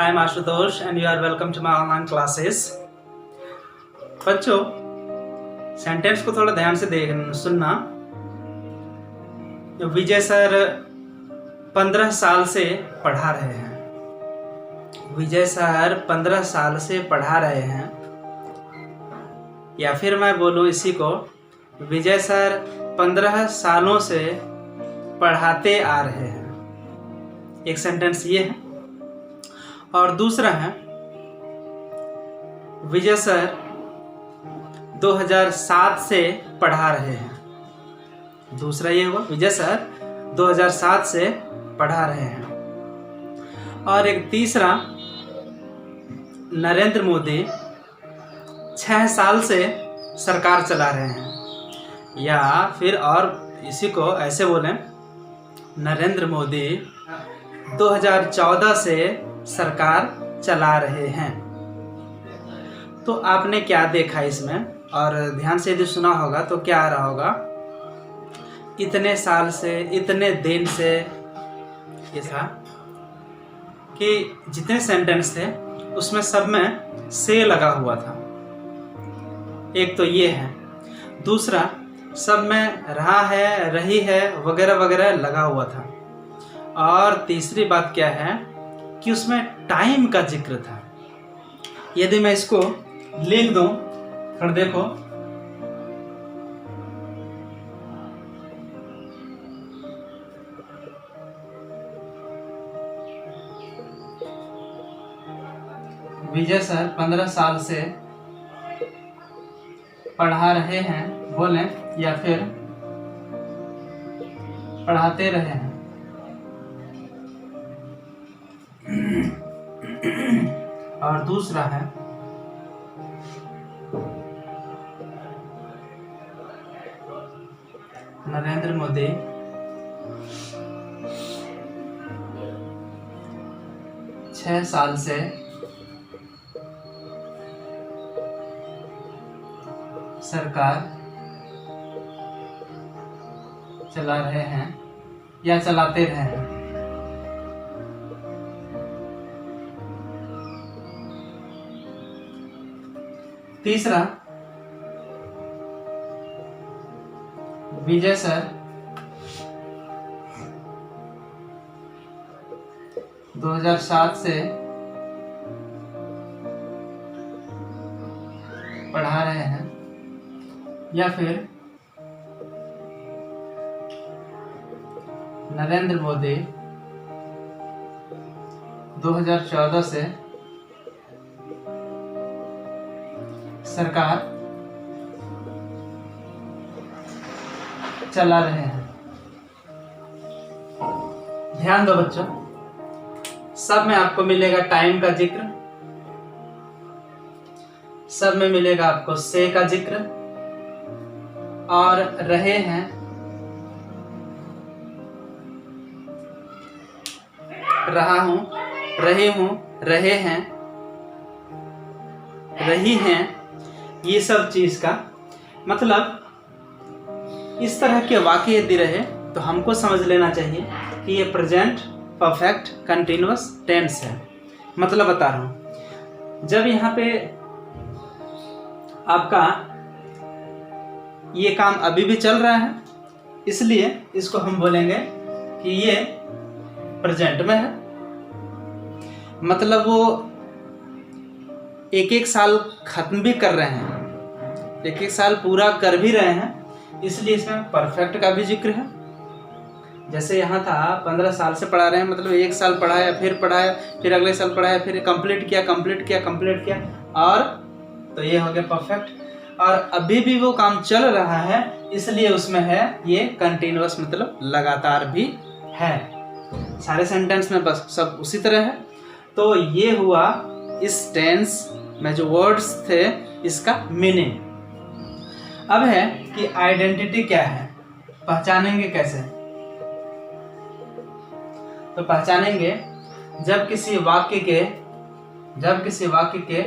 I am Ashutosh and you are welcome to my online classes. बच्चों, sentence को थोड़ा ध्यान से सुनना। विजय सर 15 साल से पढ़ा रहे हैं। विजय सर 15 साल से पढ़ा रहे हैं, या फिर मैं बोलूँ इसी को, विजय सर 15 सालों से पढ़ाते आ रहे हैं। एक सेंटेंस ये है। और दूसरा है, विजय सर 2007 से पढ़ा रहे हैं। दूसरा ये हुआ, विजय सर 2007 से पढ़ा रहे हैं। और एक तीसरा, नरेंद्र मोदी 6 साल से सरकार चला रहे हैं। या फिर और इसी को ऐसे बोलें, नरेंद्र मोदी 2014 से सरकार चला रहे हैं। तो आपने क्या देखा इसमें, और ध्यान से यदि सुना होगा तो क्या आ रहा होगा, इतने साल से, इतने दिन से, ऐसा कि जितने सेंटेंस थे उसमें सब में से लगा हुआ था। एक तो ये है। दूसरा, सब में रहा है, रही है, वगैरह वगैरह लगा हुआ था। और तीसरी बात क्या है कि उसमें टाइम का जिक्र था। यदि मैं इसको लिख दूं, थोड़ा देखो, विजय सर 15 साल से पढ़ा रहे हैं बोलें, या फिर पढ़ाते रहे हैं। और दूसरा है, नरेंद्र मोदी 6 साल से सरकार चला रहे हैं या चलाते रहे हैं। तीसरा, विजय सर 2007 से पढ़ा रहे हैं, या फिर नरेंद्र मोदी 2014 से सरकार चला रहे हैं। ध्यान दो बच्चों, सब में आपको मिलेगा टाइम का जिक्र, सब में मिलेगा आपको से का जिक्र, और रहे हैं, रहा हूं, रहे हूं, रहे हैं, रही हैं, ये सब चीज का मतलब इस तरह के वाक्य यदि रहे तो हमको समझ लेना चाहिए कि ये प्रेजेंट परफेक्ट कंटिन्यूअस टेंस है। मतलब बता रहा हूं, जब यहाँ पे आपका ये काम अभी भी चल रहा है, इसलिए इसको हम बोलेंगे कि ये प्रेजेंट में है। मतलब वो एक एक साल खत्म भी कर रहे हैं, एक एक साल पूरा कर भी रहे हैं, इसलिए इसमें परफेक्ट का भी जिक्र है। जैसे यहाँ था 15 साल से पढ़ा रहे हैं, मतलब एक साल पढ़ाया, फिर अगले साल पढ़ाया, फिर कंप्लीट किया, और तो ये हो गया परफेक्ट। और अभी भी वो काम चल रहा है, इसलिए उसमें है ये कंटिन्यूअस, मतलब लगातार भी है। सारे सेंटेंस में बस सब उसी तरह है। तो ये हुआ इस टेंस में जो वर्ड्स थे, इसका मीनिंग। अब है कि आइडेंटिटी क्या है, पहचानेंगे कैसे? तो पहचानेंगे जब किसी वाक्य के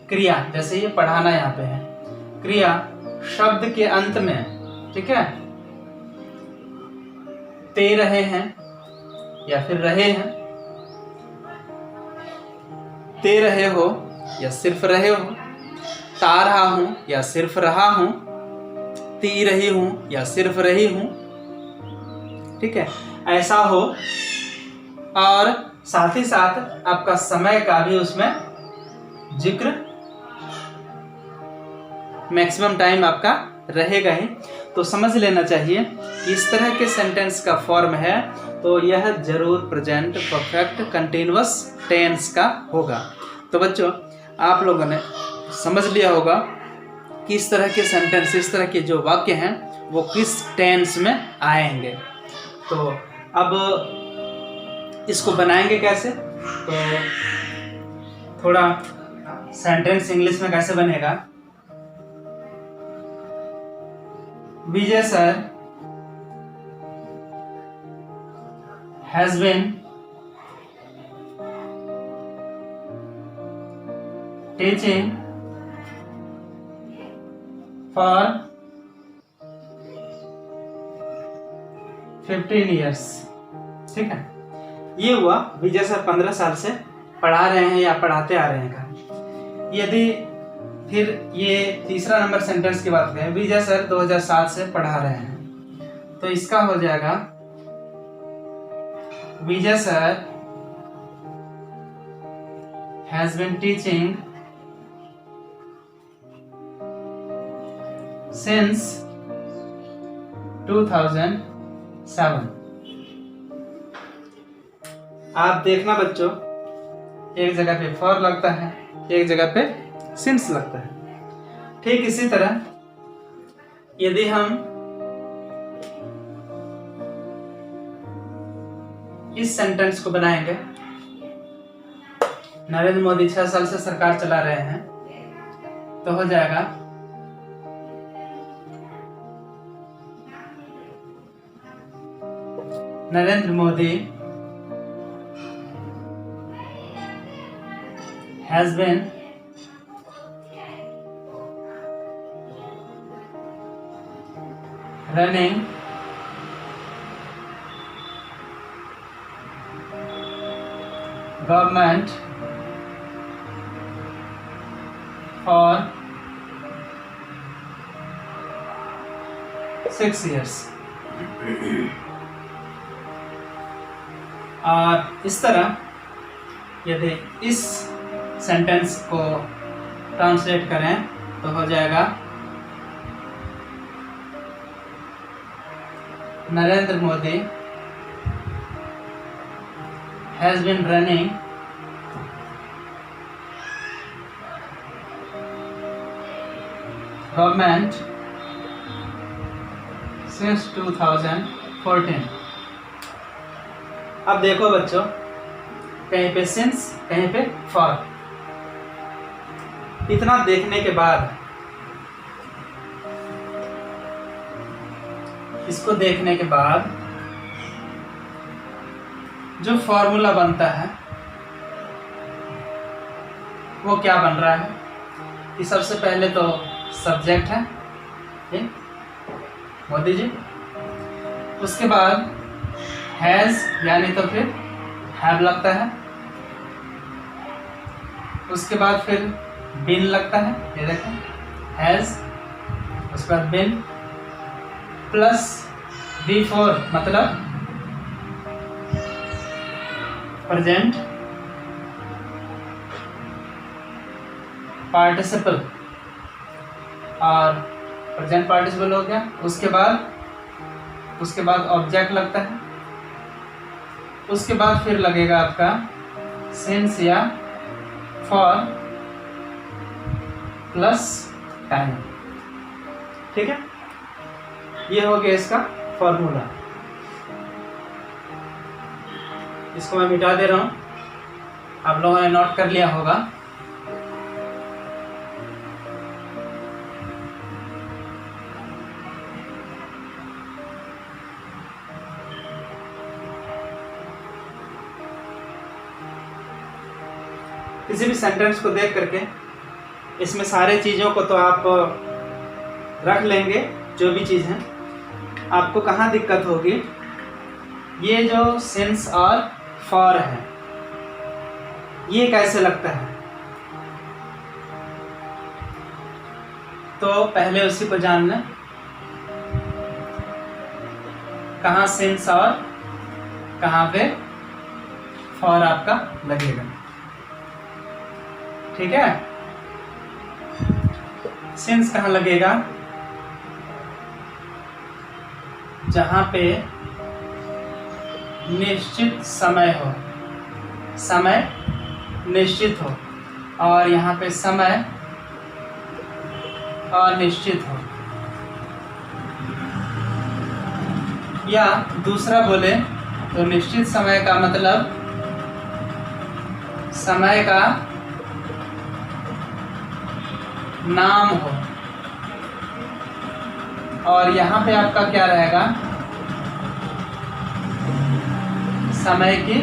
क्रिया, जैसे ये पढ़ाना यहाँ पे है, क्रिया शब्द के अंत में, ठीक है, ते रहे हैं या फिर रहे हैं, ते रहे हो या सिर्फ रहे हो, ता रहा हूं या सिर्फ रहा हूं, ती रही हूं या सिर्फ रही हूं। ठीक है, ऐसा हो। और साथ ही साथ आपका समय का भी उसमें जिक्र, मैक्सिमम टाइम आपका रहेगा ही। तो समझ लेना चाहिए कि इस तरह के सेंटेंस का फॉर्म है तो यह जरूर प्रेजेंट परफेक्ट कंटिन्यूअस टेंस का होगा। तो बच्चों, आप लोगों ने समझ लिया होगा कि इस तरह के सेंटेंस, इस तरह के जो वाक्य हैं वो किस टेंस में आएंगे। तो अब इसको बनाएंगे कैसे, तो थोड़ा सेंटेंस इंग्लिश में कैसे बनेगा। विजय sir has been teaching for 15 years। ठीक है, ये हुआ विजय सर 15 साल से पढ़ा रहे हैं या पढ़ाते आ रहे हैं का। यदि फिर ये तीसरा नंबर सेंटेंस की बात करें, विजय सर 2007 से पढ़ा रहे हैं, तो इसका हो जाएगा विजय sir has been teaching since 2007। आप देखना बच्चों, एक जगह पे फॉर लगता है, एक जगह पे सिंस लगता है। ठीक इसी तरह यदि हम इस सेंटेंस को बनाएंगे, नरेंद्र मोदी 6 साल से सरकार चला रहे हैं, तो हो जाएगा Narendra Modi has been running government for 6 years। और इस तरह यदि इस सेंटेंस को ट्रांसलेट करें तो हो जाएगा Narendra Modi has been running government since 2014। अब देखो बच्चों, कहीं पे सिंस, कहीं पे फॉर। इतना देखने के बाद, इसको देखने के बाद जो फॉर्मूला बनता है वो क्या बन रहा है कि सबसे पहले तो सब्जेक्ट है मोदी जी, उसके बाद हैज यानी तो फिर हैव लगता है, उसके बाद फिर बिन लगता है, ये देखें हैज, उसके बाद बिन प्लस बिफोर मतलब प्रेजेंट पार्टिसिपल, और प्रेजेंट पार्टिसिपल हो गया। उसके बाद ऑब्जेक्ट लगता है, उसके बाद फिर लगेगा आपका सिंस या फॉर प्लस टाइम। ठीक है, ये हो गया इसका फॉर्मूला। इसको मैं मिटा दे रहा हूं, आप लोगों ने नोट कर लिया होगा। किसी भी सेंटेंस को देख करके इसमें सारे चीज़ों को तो आप रख लेंगे, जो भी चीज़ है। आपको कहाँ दिक्कत होगी, ये जो सिंस और फॉर है ये कैसे लगता है, तो पहले उसी को जान लें, कहाँ सिंस और कहाँ पे फॉर आपका लगेगा। ठीक है, सिंस कहाँ लगेगा? जहां पे निश्चित समय हो, समय निश्चित हो, और यहाँ पे समय अनिश्चित हो। या दूसरा बोले तो निश्चित समय का मतलब समय का नाम हो, और यहाँ पे आपका क्या रहेगा? समय की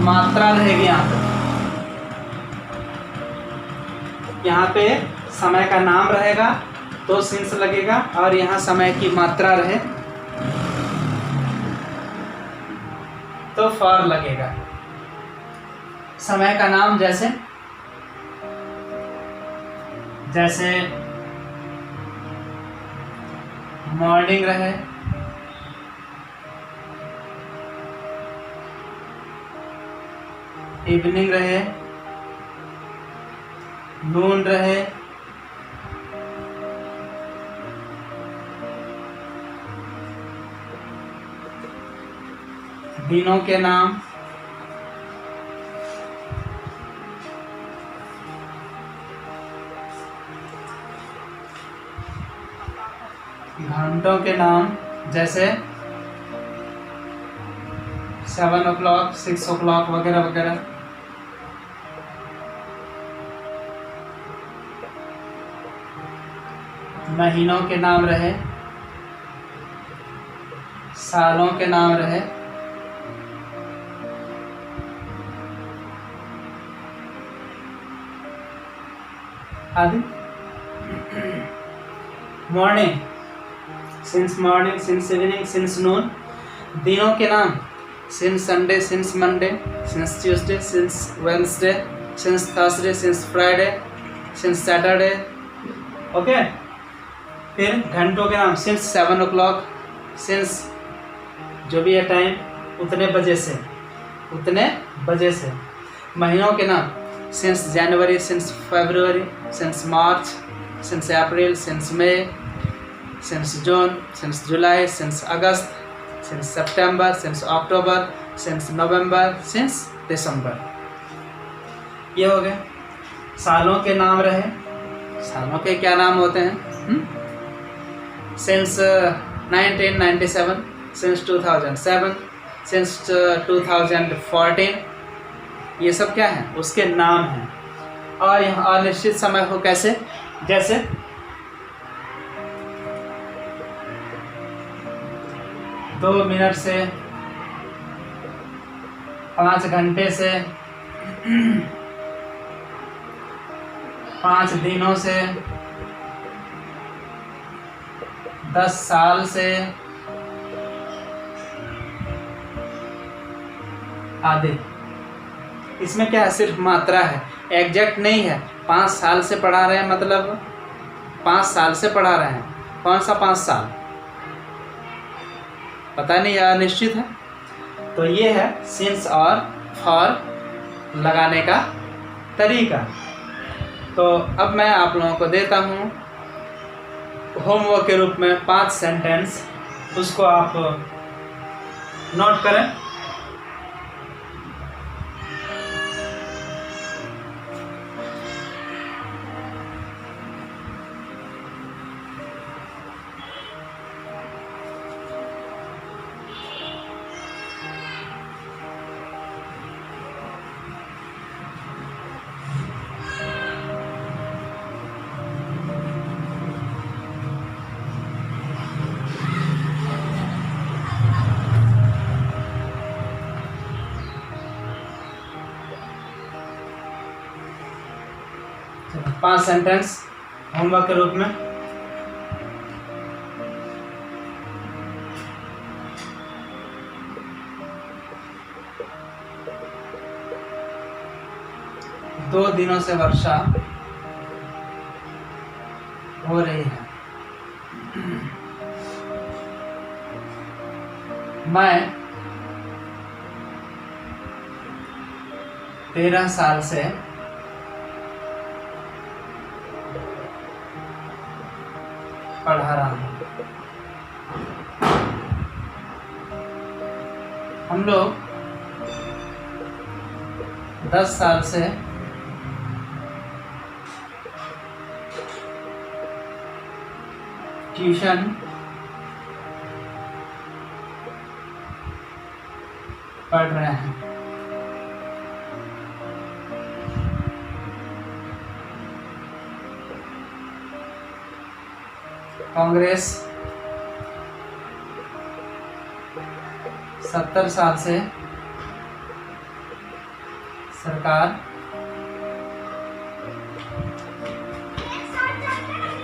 मात्रा रहेगी। यहाँ पे समय का नाम रहेगा तो सिंस लगेगा, और यहाँ समय की मात्रा रहे तो फॉर लगेगा। समय का नाम जैसे जैसे मॉर्निंग रहे, इवनिंग रहे, नून रहे, दिनों के नाम, घंटों के नाम जैसे 7 o'clock, 6 o'clock वगैरह वगैरह। महीनों के नाम रहे, सालों के नाम रहे, आदि। Morning, since morning, since evening, since noon. दिनों के नाम since Sunday, since Monday, since Tuesday, since Wednesday, since Thursday, since Friday, since Saturday. Okay. फिर घंटों के नाम सिंस 7 o'clock, सिंस जो भी है टाइम, उतने बजे से, उतने बजे से। महीनों के नाम since January, since February, since March, since April, since May, since June, since July, since August, since September, since October, since November, since December. ये हो गए। सालों के नाम रहे, सालों के क्या नाम होते हैं? सिंस 1997, सिंस 2007, सिंस 2014, ये सब क्या है? उसके नाम हैं। और यहाँ अनिश्चित समय हो कैसे? जैसे 2 मिनट से, 5 घंटे से, 5 दिनों से, 10 साल से, आदि। इसमें क्या है? सिर्फ मात्रा है, एग्जैक्ट नहीं है। 5 साल से पढ़ा रहे हैं मतलब 5 साल से पढ़ा रहे हैं। कौन सा 5 साल पता नहीं, या निश्चित है। तो ये है सिंस और फॉर लगाने का तरीका। तो अब मैं आप लोगों को देता हूँ होमवर्क के रूप में 5 सेंटेंस, उसको आप नोट करें। पांच सेंटेंस होमवर्क के रूप में। दो दिनों से वर्षा हो रही है। मैं 13 साल से पढ़ा रहा हूँ। हम लोग 10 साल से ट्यूशन पढ़ रहे हैं। कांग्रेस 70 साल से सरकार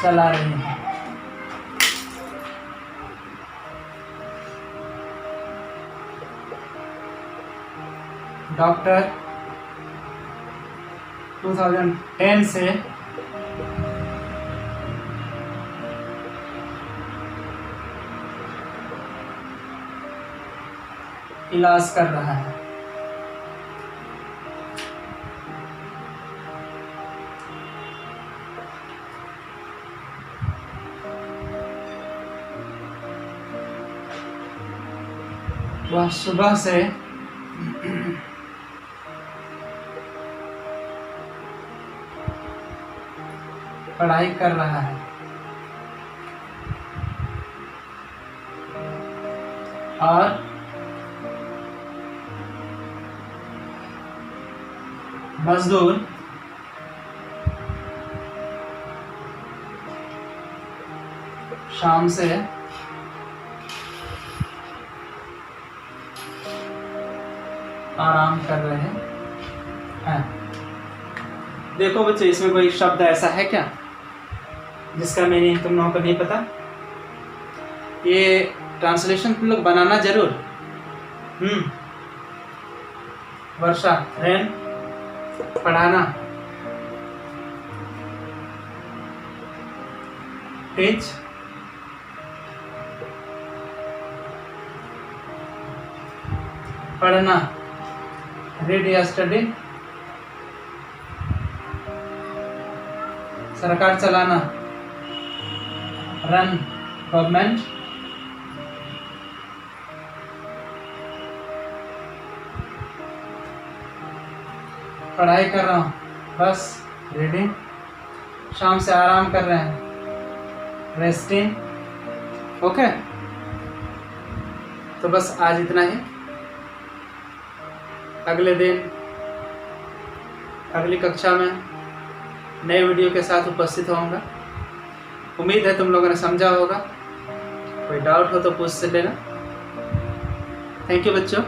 चला रही है। डॉक्टर 2010 से इलाज कर रहा है। वह सुबह से पढ़ाई कर रहा है और मजदूर शाम से आराम कर रहे हैं। देखो बच्चों, इसमें कोई शब्द ऐसा है क्या जिसका मीनिंग तुम लोगों को नहीं पता? ये ट्रांसलेशन तुम लोग बनाना जरूर। वर्षा, रेन, पढ़ाना, टीच, पढ़ना, रीड या स्टडी, सरकार चलाना, रन गवर्नमेंट, पढ़ाई कर रहा हूँ, बस रीडिंग, शाम से आराम कर रहे हैं, रेस्टिंग। ओके, तो बस आज इतना ही। अगले दिन अगली कक्षा में नए वीडियो के साथ उपस्थित होऊंगा। उम्मीद है तुम लोगों ने समझा होगा। कोई डाउट हो तो पूछ से लेना। थैंक यू बच्चों।